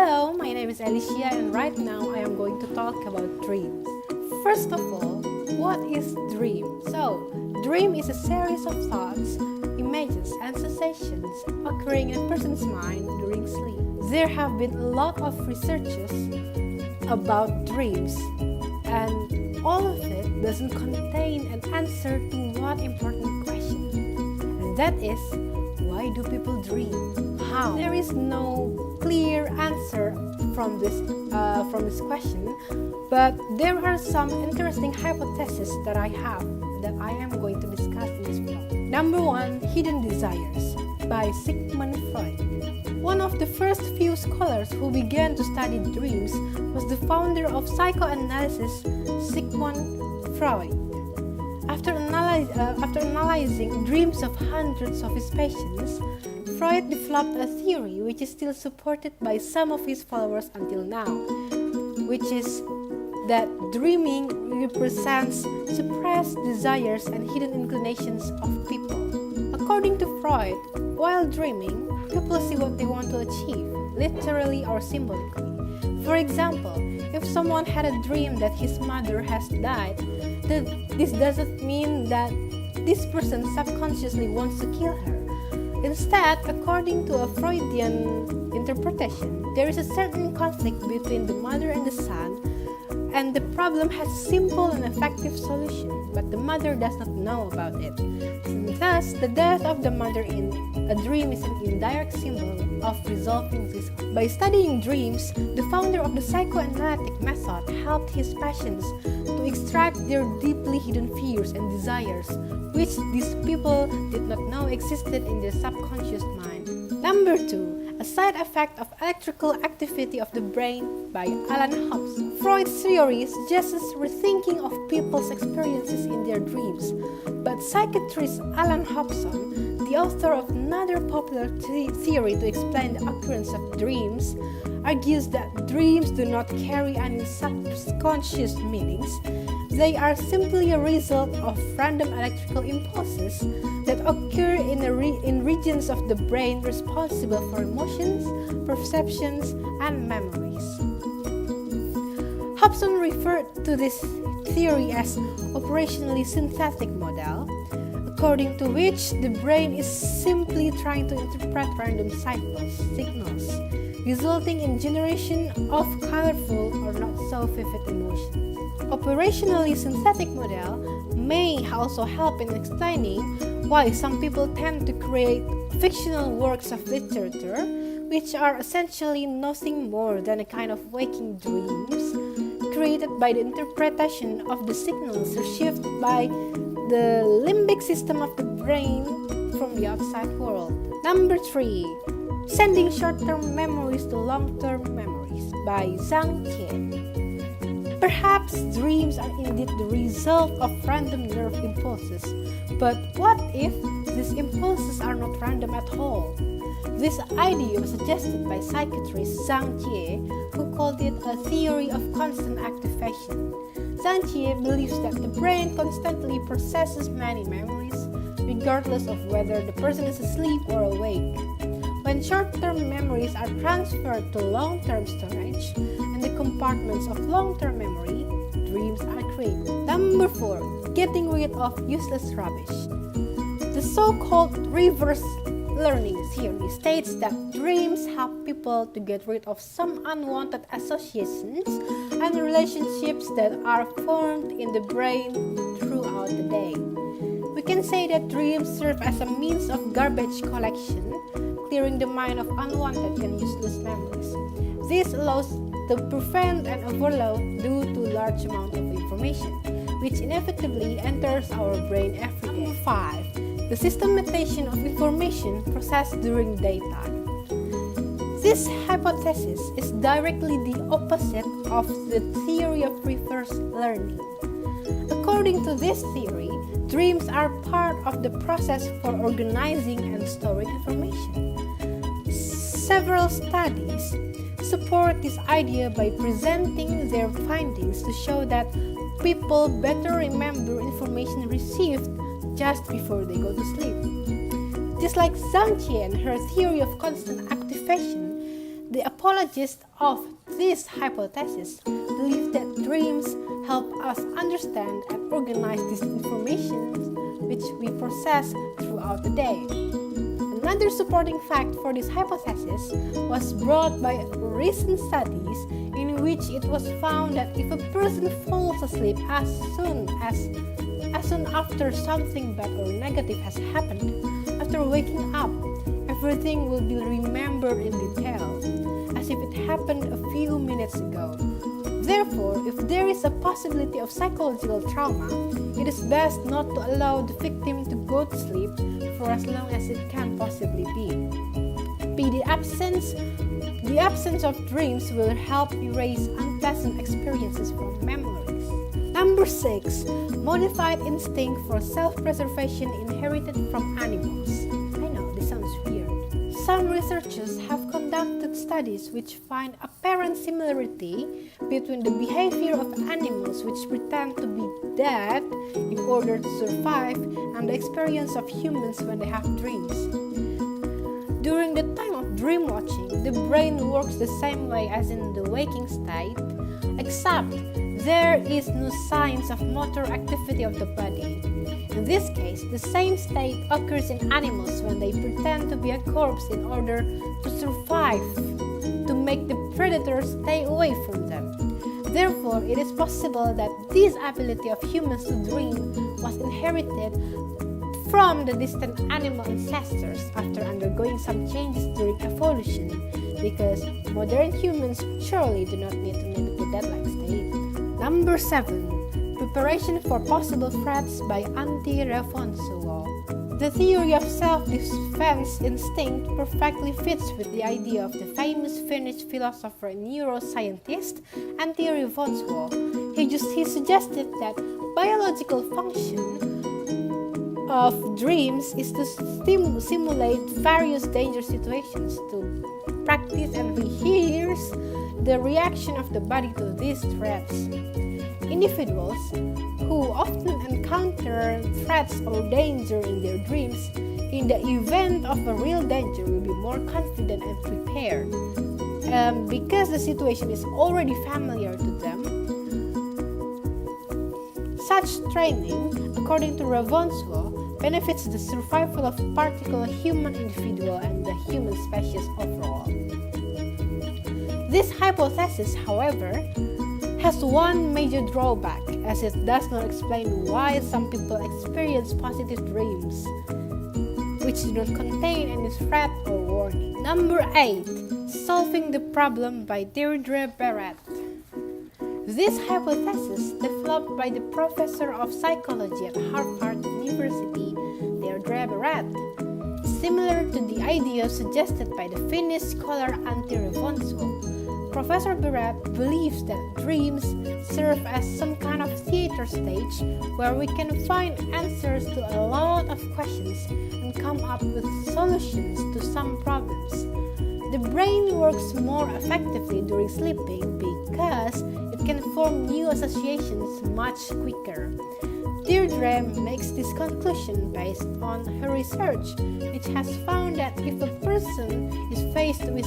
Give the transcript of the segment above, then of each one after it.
Hello, my name is Elysia and right now I am going to talk about dreams. First of all, what is dream? So, dream is a series of thoughts, images and sensations occurring in a person's mind during sleep. There have been a lot of researches about dreams and all of it doesn't contain an answer to one important question, and that is, why do people dream? How? There is no clear answer from this question, but there are some interesting hypotheses that I have that I am going to discuss in this blog. Number 1, hidden desires by Sigmund Freud. One of the first few scholars who began to study dreams was the founder of psychoanalysis, Sigmund Freud. After analyzing dreams of hundreds of his patients, Freud developed a theory which is still supported by some of his followers until now, which is that dreaming represents suppressed desires and hidden inclinations of people. According to Freud, while dreaming, people see what they want to achieve, literally or symbolically. For example, if someone had a dream that his mother has died, this doesn't mean that this person subconsciously wants to kill her. Instead, according to a Freudian interpretation, there is a certain conflict between the mother and the son, and the problem has a simple and effective solution, but the mother does not know about it. Thus, the death of the mother in a dream is an indirect symbol of resolving this. By studying dreams, the founder of the psychoanalytic method helped his patients to extract their deeply hidden fears and desires, which these people did not know existed in their subconscious mind. Number 2, a side effect of electrical activity of the brain by Alan Hobson. Freud's theory suggests rethinking of people's experiences in their dreams, but psychiatrist Alan Hobson, the author of another popular theory to explain the occurrence of dreams, argues that dreams do not carry any subconscious meanings. They are simply a result of random electrical impulses that occur in regions of the brain responsible for emotions, perceptions, and memories. Hobson referred to this theory as operationally synthetic model, according to which the brain is simply trying to interpret random signals, resulting in generation of colorful or not so vivid emotions. Operationally synthetic model may also help in explaining why some people tend to create fictional works of literature, which are essentially nothing more than a kind of waking dreams created by the interpretation of the signals received by the limbic system of the brain from the outside world. Number 3, sending short-term memories to long-term memories by Zhang Jie. Perhaps dreams are indeed the result of random nerve impulses, but what if these impulses are not random at all? This idea was suggested by psychiatrist Zhang Jie, who called it a theory of constant activation. Zhang Jie believes that the brain constantly processes many memories, regardless of whether the person is asleep or awake. When short-term memories are transferred to long-term storage and the compartments of long-term memory, dreams are created. Number 4, getting rid of useless rubbish. The so-called reverse learning theory states that dreams help people to get rid of some unwanted associations and relationships that are formed in the brain throughout the day. We can say that dreams serve as a means of garbage collection, clearing the mind of unwanted and useless memories. This allows to prevent an overload due to large amount of information, which inevitably enters our brain every day. Number 5, the systematization of information processed during daytime. This hypothesis is directly the opposite of the theory of reverse learning. According to this theory, dreams are part of the process for organizing and storing information. Several studies support this idea by presenting their findings to show that people better remember information received just before they go to sleep. Just like Zhang Jie and her theory of constant activation, The apologists of this hypothesis believe that dreams help us understand and organize this information which we process throughout the day. Another supporting fact for this hypothesis was brought by recent studies in which it was found that if a person falls asleep as soon after something bad or negative has happened, after waking up, everything will be remembered in detail, as if it happened a few minutes ago. Therefore, if there is a possibility of psychological trauma, it is best not to allow the victim to go to sleep for as long as it can possibly be. The absence of dreams will help erase unpleasant experiences from memories. Number 6. Modified instinct for self-preservation inherited from animals. I know, this sounds weird. Some researchers have conducted studies which find apparent similarity between the behavior of animals which pretend to be dead in order to survive and the experience of humans when they have dreams. During the time of dream watching, the brain works the same way as in the waking state, except there is no signs of motor activity of the body. In this case, the same state occurs in animals when they pretend to be a corpse in order to survive, to make the predator stay away from them. Therefore, it is possible that this ability of humans to dream was inherited from the distant animal ancestors after undergoing some changes during evolution, because modern humans surely do not need to mimic the dead-like state. Number 7. Preparation for possible threats by anti-Refonso. The theory of self-defense instinct perfectly fits with the idea of the famous Finnish philosopher and neuroscientist anti-Refonso. He suggested that biological function of dreams is to simulate various danger situations, to practice and rehearse the reaction of the body to these threats. Individuals who often encounter threats or danger in their dreams, in the event of a real danger, will be more confident and prepared. Because the situation is already familiar to them, such training, according to Refonso, benefits the survival of a particular human individual and the human species overall. This hypothesis, however, has one major drawback, as it does not explain why some people experience positive dreams, which do not contain any threat or warning. Number 8. Solving the problem by Deirdre Barrett. This hypothesis, developed by the professor of psychology at Harvard University, Deirdre Barrett, is similar to the idea suggested by the Finnish scholar Antti Refonso. Professor Barrett believes that dreams serve as some kind of theater stage where we can find answers to a lot of questions and come up with solutions to some problems. The brain works more effectively during sleeping because it can form new associations much quicker. Deirdre makes this conclusion based on her research, which has found that if a person is faced with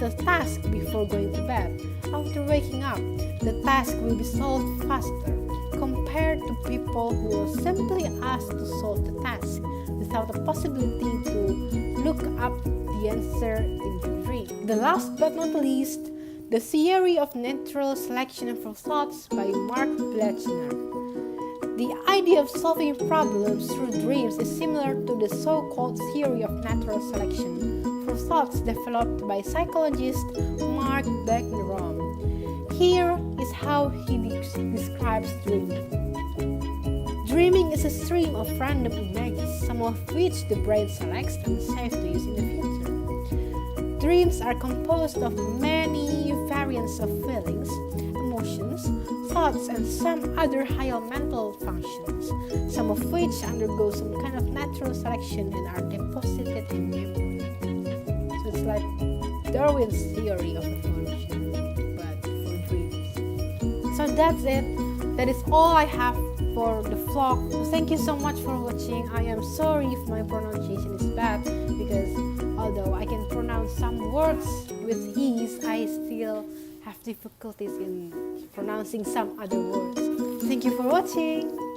a task before going to bed, after waking up, the task will be solved faster compared to people who are simply asked to solve the task without the possibility to look up the answer in the dream. The last but not least, the theory of natural selection for thoughts by Mark Blechner. The idea of solving problems through dreams is similar to the so-called theory of natural selection for thoughts developed by psychologist Mark Blechner. Here is how he describes dreaming. Dreaming is a stream of random images, some of which the brain selects and saves to use in the future. Dreams are composed of many variants of feelings, emotions, thoughts, and some other higher mental functions, some of which undergo some kind of natural selection and are deposited in memory. So it's like Darwin's theory of evolution, but for dreams. So that's it. That is all I have for the vlog. So thank you so much for watching. I am sorry if my pronunciation is bad, because although I can pronounce some words with ease, I still have difficulties in pronouncing some other words. Thank you for watching.